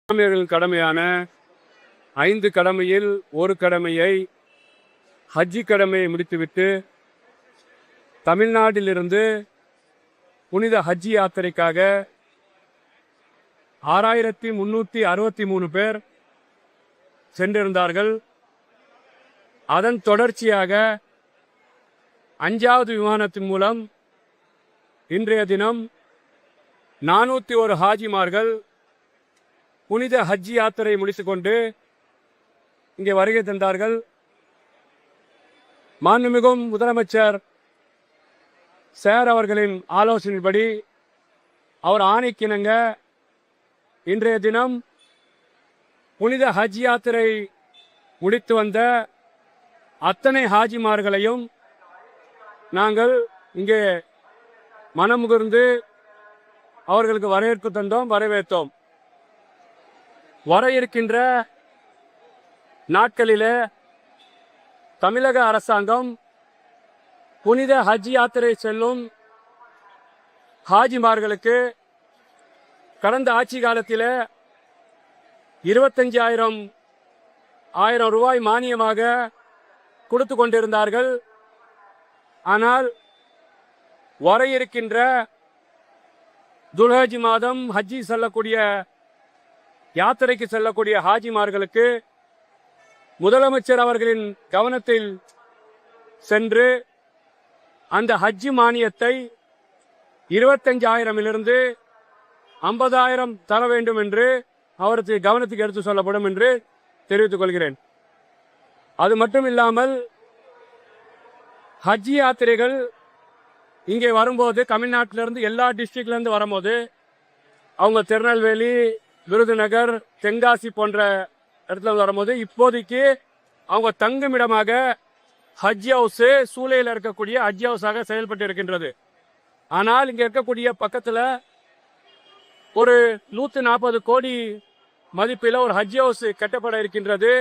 இஸ்லாமியர்களின் கடமையான 5 கடமையில் ஒரு கடமையை ஹஜ்ஜி கடமையை முடித்துவிட்டு தமிழ்நாட்டிலிருந்து புனித ஹஜ்ஜி யாத்திரைக்காக 6363 பேர் சென்றிருந்தார்கள். அதன் தொடர்ச்சியாக 5வது விமானத்தின் மூலம் இன்றைய தினம் 401 ஹாஜிமார்கள் புனித ஹஜ்ஜி யாத்திரை முடித்துக்கொண்டு இங்கே வருகை தந்தார்கள். மாண்புமிகும் முதலமைச்சர் சார் அவர்களின் ஆலோசனைப்படி அவர் ஆணைக்கிணங்க இன்றைய தினம் புனித ஹஜ் யாத்திரை முடித்து வந்த அத்தனை ஹாஜிமார்களையும் நாங்கள் இங்கே மனமுகர்ந்து அவர்களுக்கு வரவேற்பு தந்தோம், வரவேற்றோம். வர இருக்கின்ற நாட்களிலே தமிழக அரசாங்கம் புனித ஹஜ் யாத்திரை செல்லும் ஹாஜிமார்களுக்கு கடந்த ஆட்சி காலத்தில் 25,000 ரூபாய் மானியமாக கொடுத்து கொண்டிருந்தார்கள். ஆனால் வர இருக்கின்ற துல்ஹஜ் மாதம் ஹஜ்ஜி செல்லக்கூடிய யாத்திரைக்கு செல்லக்கூடிய ஹாஜிமார்களுக்கு முதலமைச்சர் அவர்களின் கவனத்தில் சென்று அந்த ஹஜ்ஜி மானியத்தை 25,000 50,000 தர வேண்டும் என்று அவருக்கு கவனத்துக்கு எடுத்து சொல்லப்படும் என்று தெரிவித்துக் கொள்கிறேன். அது மட்டும் இல்லாமல் ஹஜ்ஜி யாத்திரைகள் இங்கே வரும்போது தமிழ்நாட்டிலிருந்து எல்லா டிஸ்ட்ரிக்ட்லேருந்து வரும்போது அவங்க திருநெல்வேலி, விருதுநகர், தென்காசி போன்ற இடத்துல வரும்போது இப்போதைக்கு அவங்க தங்குமிடமாக ஹஜ் ஹவுஸ் சூளையில் இருக்கக்கூடிய ஹஜ் ஹவுஸாக செயல்பட்டு இருக்கின்றது. ஆனால் இங்கே இருக்கக்கூடிய பக்கத்தில் ஒரு 140 கோடி மதிப்பில் ஒரு ஹஜ் ஹவுஸ் கட்டப்பட இருக்கின்றது.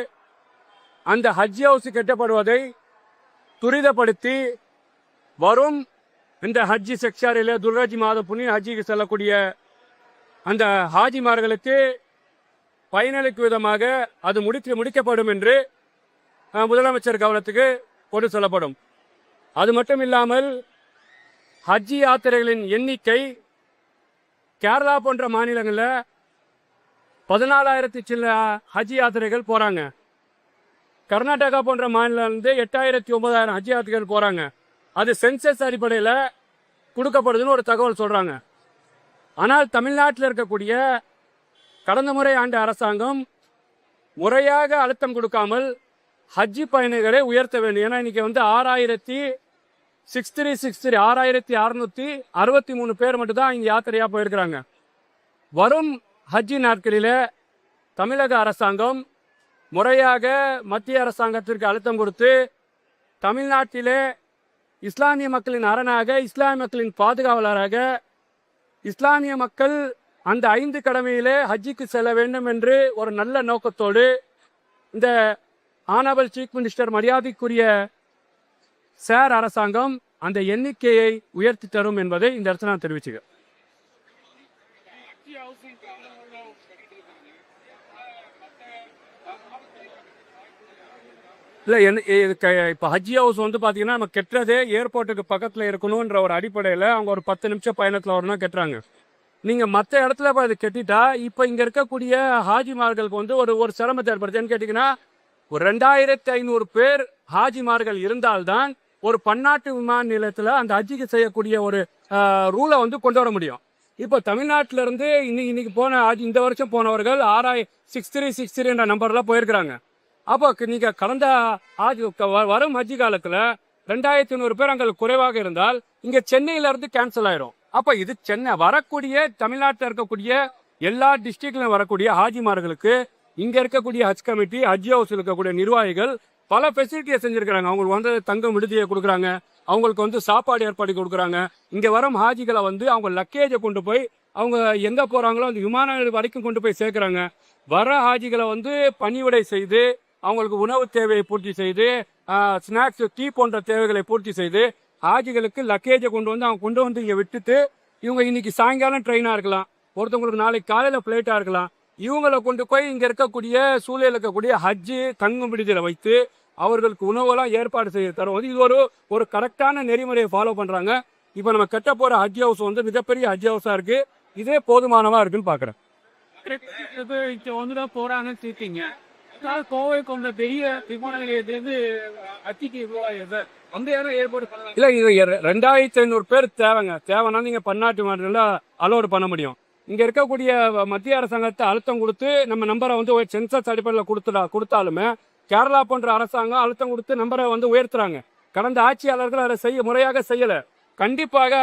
அந்த ஹஜ் ஹவுஸ் கட்டப்படுவதை துரிதப்படுத்தி வரும் இந்த ஹஜ்ஜி செக்ஷாரில் துல்ஹஜ் மாத புனித ஹஜ்ஜிக்கு செல்லக்கூடிய அந்த ஹாஜிமார்களுக்கு பயனளிக்கும் விதமாக அது முடிக்கப்படும் என்று முதலமைச்சர் கவனத்துக்கு கொண்டு செல்லப்படும். அது மட்டும் இல்லாமல் ஹஜ்ஜி யாத்திரைகளின் எண்ணிக்கை கேரளா போன்ற மாநிலங்களில் 14,000 சில ஹஜ்ஜி யாத்திரைகள் போகிறாங்க. கர்நாடகா போன்ற மாநிலத்திலிருந்து 8,000-9,000 ஹஜ்ஜி யாத்திரைகள் போகிறாங்க. அது சென்சஸ் அடிப்படையில் கொடுக்கப்படுதுன்னு ஒரு தகவல் சொல்கிறாங்க. ஆனால் தமிழ்நாட்டில் இருக்கக்கூடிய கடந்த முறை ஆண்டு அரசாங்கம் முறையாக அழுத்தம் கொடுக்காமல் ஹஜ்ஜி பயணிகளை உயர்த்த வேண்டும். ஏன்னா இன்னைக்கு 6,663 பேர் மட்டும்தான் இங்கே யாத்திரையாக போயிருக்கிறாங்க. வரும் ஹஜ்ஜி நாட்களில் தமிழக அரசாங்கம் முறையாக மத்திய அரசாங்கத்திற்கு அழுத்தம் கொடுத்து தமிழ்நாட்டிலே இஸ்லாமிய மக்களின் அரணாக, இஸ்லாமிய மக்களின் பாதுகாவலராக இஸ்லாமிய மக்கள் அந்த 5 கடமையிலே ஹஜ்ஜிக்கு செல்ல வேண்டும் என்று ஒரு நல்ல நோக்கத்தோடு இந்த ஆனரபிள் சீஃப் மினிஸ்டர் மரியாதைக்குரிய சார் அரசாங்கம் அந்த எண்ணிக்கையை உயர்த்தி தரும் என்பதை இந்த இடத்துல நான் தெரிவிச்சுக்கிறேன். இல்லை, இப்போ ஹஜ்ஜி ஹவுஸ் பார்த்தீங்கன்னா நம்ம கெட்டுறதே ஏர்போர்ட்டுக்கு பக்கத்தில் இருக்கணுன்ற ஒரு அடிப்படையில் அவங்க ஒரு 10 நிமிஷம் பயணத்தில் வரணும் கெட்டுறாங்க. நீங்கள் மற்ற இடத்துல அது கெட்டிட்டா இப்போ இங்கே இருக்கக்கூடிய ஹாஜிமார்களுக்கு ஒரு சிரமத்தை ஏற்படுத்துன்னு கேட்டிங்கன்னா ஒரு 2,500 பேர் ஹாஜிமார்கள் இருந்தால்தான் ஒரு பன்னாட்டு விமான நிலையத்தில் அந்த ஹஜ்ஜிக்கு செய்யக்கூடிய ஒரு ரூலை கொண்டு வர முடியும். இப்போ தமிழ்நாட்டிலிருந்து இன்னைக்கு போன இந்த வருஷம் போனவர்கள் 6363 என்ற நம்பரில் போயிருக்கிறாங்க. அப்போ நீங்கள் கடந்த வரும் ஹஜ்ஜி காலத்தில் 2,500 பேர் அங்கே குறைவாக இருந்தால் இங்கே சென்னையிலேருந்து கேன்சல் ஆயிரும். அப்போ இது சென்னை வரக்கூடிய தமிழ்நாட்டில் இருக்கக்கூடிய எல்லா டிஸ்ட்ரிக்ட்லையும் வரக்கூடிய ஹாஜிமார்களுக்கு இங்கே இருக்கக்கூடிய ஹஜ் கமிட்டி, ஹஜ் ஹவுஸில் இருக்கக்கூடிய நிர்வாகிகள் பல ஃபெசிலிட்டியை செஞ்சுருக்கிறாங்க. அவங்களுக்கு தங்கும் விடுதியை கொடுக்குறாங்க, அவங்களுக்கு சாப்பாடு ஏற்பாடு கொடுக்குறாங்க. இங்கே வரும் ஹாஜிகளை அவங்க லக்கேஜை கொண்டு போய் அவங்க எங்கே போகிறாங்களோ அந்த விமான வரைக்கும் கொண்டு போய் சேர்க்குறாங்க. வர ஹாஜிகளை பணிவிடை செய்து அவங்களுக்கு உணவு தேவையை பூர்த்தி செய்து ஸ்நாக்ஸ், டீ போன்ற தேவைகளை பூர்த்தி செய்து ஹாஜிகளுக்கு லக்கேஜை கொண்டு வந்து இங்கே விட்டுட்டு இவங்க இன்னைக்கு சாயங்காலம் ட்ரெயினாக இருக்கலாம், ஒருத்தவங்களுக்கு நாளைக்கு காலையில் ஃப்ளைட்டாக இருக்கலாம். இவங்களை கொண்டு போய் இங்க இருக்கக்கூடிய சூழலில் இருக்கக்கூடிய ஹஜ்ஜு தங்கும் விடுதலை வைத்து அவர்களுக்கு உணவெல்லாம் ஏற்பாடு செய்ய தரும். இது ஒரு கரெக்டான நெறிமுறையை ஃபாலோ பண்றாங்க. இப்போ நம்ம கட்ட போற ஹஜ் ஹவுஸ் வந்து மிகப்பெரிய ஹஜ் ஹவுஸா இருக்கு. இதே போதுமானவா இருக்குன்னு பாக்குறேன். வந்துதான் போறாங்கன்னு சொல்லிட்டீங்க. கோவை கொண்ட பெரிய விமான நிலையத்திலிருந்து அத்திக்கு வந்து யாரும் ஏற்பாடு பண்ணலாம். இல்ல இது 2500 பேர் தேவைன்னா நீங்க பன்னாட்டு மாநில அலோடு பண்ண முடியும். இங்க இருக்கக்கூடிய மத்திய அரசாங்கத்தை அழுத்தம் கொடுத்து நம்ம நம்பரை வந்து சென்சஸ் அடிப்படையில் கொடுத்தாலுமே கேரளா போன்ற அரசாங்கம் அழுத்தம் கொடுத்து நம்பரை வந்து உயர்த்துறாங்க. கடந்த ஆட்சியாளர்கள் அதை முறையாக செய்யல. கண்டிப்பாக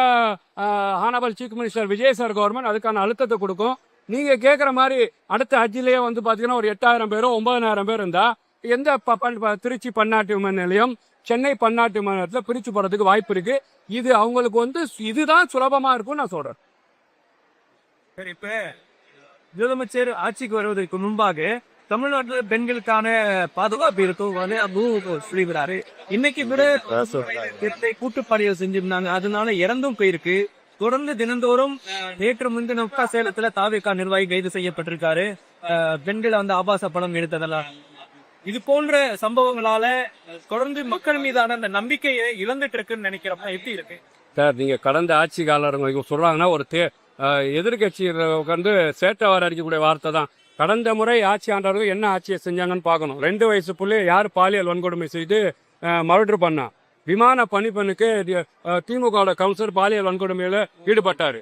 honourable chief minister Vijay sir government அதுக்கான அழுத்தத்தை கொடுக்கும். நீங்க கேட்குற மாதிரி அடுத்த ஹஜ்ஜிலேயே வந்து பாத்தீங்கன்னா ஒரு 8000 பேரோ 9000 பேர் இருந்தா எந்த திருச்சி பன்னாட்டு விமான நிலையம் சென்னை பன்னாட்டு விமான நிலையத்தில் பிரிச்சு போறதுக்கு வாய்ப்பு இருக்கு. இது அவங்களுக்கு வந்து இதுதான் சுலபமா இருக்கும்னு நான் சொல்றேன். சரி, இப்ப முதலமைச்சர் ஆட்சிக்கு வருவதற்கு முன்பாக தமிழ்நாட்டில் பெண்களுக்கான பாதுகாப்பு இருக்கும் சொல்லிவிடாரு. இன்னைக்கு விட கூட்டுப்பாடிகள் செஞ்சிருந்தாங்க, அதனால இறந்தும் போயிருக்கு. தொடர்ந்து தினந்தோறும் நேற்று முன்தினம் சேலத்துல தாவேகா நிர்வாகி கைது செய்யப்பட்டிருக்காரு. பெண்களை வந்து ஆபாச படம் எடுத்ததெல்லாம் இது போன்ற சம்பவங்களால தொடர்ந்து மக்கள் மீதான அந்த நம்பிக்கையை இழந்துட்டு இருக்குன்னு நினைக்கிறப்ப எப்படி இருக்கு சார்? நீங்க கடந்த ஆட்சி காலங்க சொல்றாங்கன்னா ஒரு எதிர்கட்சி வந்து சேட்டை வர அடிக்கக்கூடிய வார்த்தை தான். கடந்த முறை ஆட்சி ஆண்டவர்கள் என்ன ஆட்சியை செஞ்சாங்கன்னு பார்க்கணும். 2 வயசு புள்ளி யார் பாலியல் வன்கொடுமை செய்து மர்டர் பண்ணா? விமான பணிப்பெண்ணுக்கு திமுக கவுன்சிலர் பாலியல் வன்கொடுமையில ஈடுபட்டாரு.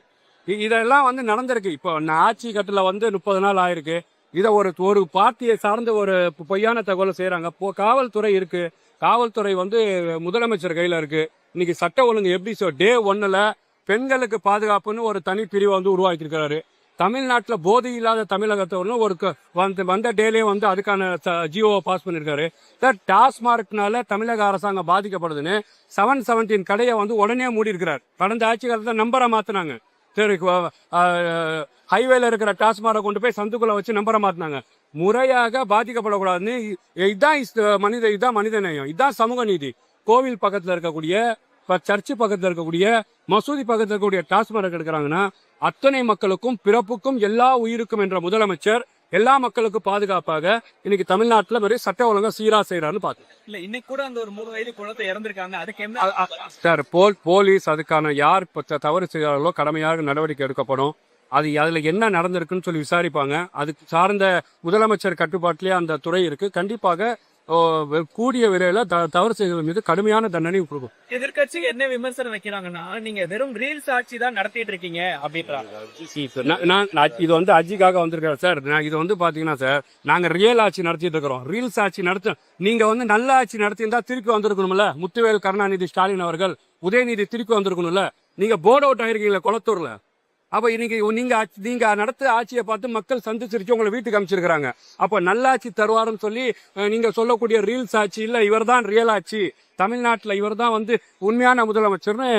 இதெல்லாம் வந்து நடந்திருக்கு. இப்போ ஆட்சி கட்டில வந்து 30 நாள் ஆயிருக்கு. இதை ஒரு பார்ட்டியை சார்ந்த ஒரு பொய்யான தகவலை செய்யறாங்க. காவல்துறை இருக்கு. காவல்துறை வந்து முதலமைச்சர் கையில இருக்கு. இன்னைக்கு சட்ட ஒழுங்கு எப்படி டே 1ல பெண்களுக்கு பாதுகாப்புன்னு ஒரு தனி பிரிவை வந்து உருவாக்கியிருக்கிறாரு. தமிழ்நாட்டில் போதை இல்லாத தமிழகத்தை ஒரு வந்த டேலே வந்து அதுக்கான ஜிஓ பாஸ் பண்ணியிருக்காரு. சார், டாஸ்மார்க்னால தமிழக அரசாங்கம் பாதிக்கப்படுதுன்னு 717 கடையை வந்து உடனே மூடி இருக்கிறார். கடந்த ஆட்சி காலத்தில் நம்பரை மாத்தினாங்க. சரி, ஹைவேல இருக்கிற டாஸ்மார்க்கை கொண்டு போய் சந்துக்குள்ள வச்சு நம்பரை மாத்தினாங்க. முறையாக பாதிக்கப்படக்கூடாதுன்னு இதான் மனித நேயம், இதான் சமூக நீதி. கோவில் பக்கத்தில் இருக்கக்கூடிய சர்ச்சு பக்கத்தில் இருக்கக்கூடிய மசூதி பக்கத்தில் இருக்கக்கூடிய டாஸ்மார்க் எடுக்கிறாங்கன்னா அத்தனை மக்களுக்கும் பிறப்புக்கும் எல்லா உயிருக்கும் என்ற முதலமைச்சர் எல்லா மக்களுக்கும் பாதுகாப்பாக இன்னைக்கு தமிழ்நாட்டில் மாதிரி சட்ட ஒழுங்கா சீரா செய்யறான்னு பார்த்தோம். இல்ல, இன்னைக்கு கூட அந்த ஒரு 3 வயது குழந்தை இறந்திருக்காங்க. அதுக்கு என்ன சார், போலீஸ் அதுக்கான யார் தவறு செய்தார்களோ கடமையாக நடவடிக்கை எடுக்கப்படும். அதுல என்ன நடந்திருக்குன்னு சொல்லி விசாரிப்பாங்க. அதுக்கு சார்ந்த முதலமைச்சர் கட்டுப்பாட்டிலேயே அந்த துறை இருக்கு. கண்டிப்பாக கூடிய விரைவில் தவறு செய்தவர்கள் மீது கடுமையான தண்டனை கொடுக்கும். எதிர்கட்சி என்ன விமர்சனம் வைக்கிறாங்கன்னா, நீங்க வெறும் ரீல்ஸ் ஆட்சி தான் நடத்திட்டு இருக்கீங்க அப்படின்றாங்க. இது வந்து அஜிக்காக வந்திருக்காரு சார். இது வந்து பாத்தீங்கன்னா சார், நாங்க ரியல் ஆட்சி நடத்திட்டு இருக்கிறோம். ரீல்ஸ் ஆட்சி நீங்க வந்து நல்ல ஆட்சி நடத்தியிருந்தா திருப்பி வந்திருக்கணும்ல. முத்துவேல் கருணாநிதி ஸ்டாலின் அவர்கள் உதயநிதி திருப்பி வந்திருக்கணும்ல. நீங்க போர்ட் அவுட் ஆயிருக்கீங்களா குளத்தூர்ல? அப்ப இன்னைக்கு நீங்க நடத்த ஆட்சியை பார்த்து மக்கள் சந்திச்சிருச்சு உங்களை வீட்டுக்கு அமைச்சிருக்கிறாங்க. அப்ப நல்லாட்சி தருவாருன்னு சொல்லி நீங்க சொல்லக்கூடிய ரீல்ஸ் ஆட்சி இல்ல, இவர் தான் ரியல் ஆட்சி, தமிழ்நாட்டில் இவர் தான் வந்து உண்மையான முதலமைச்சர்னு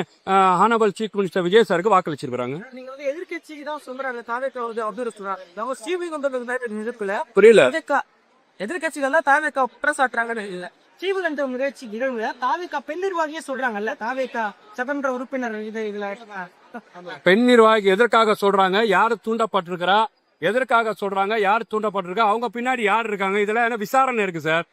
ஹானபிள் சீஃப் மினிஸ்டர் விஜய் சாருக்கு வாக்களிச்சிருக்காங்க. நீங்க வந்து எதிர்கட்சிக்கு தான் சொல்றாங்க, புரியல. எதிர்கட்சிகள் தான் தாவேக்கா குற்றச்சாட்டுறாங்கன்னு இல்ல. சீவகண்ட முயற்சி நிகழ்வுல தாவேக்கா பெண் நிர்வாகியே சொல்றாங்கல்ல, தாவேக்கா சட்டமன்ற உறுப்பினர் பெண் நிர்வாகி எதற்காக சொல்றாங்க? யாரு தூண்டப்பட்டிருக்கிறா? எதற்காக சொல்றாங்க? யார் தூண்டப்பட்டிருக்கா? அவங்க பின்னாடி யார் இருக்காங்க? இதெல்லாம் என்ன விசாரணை இருக்கு சார்.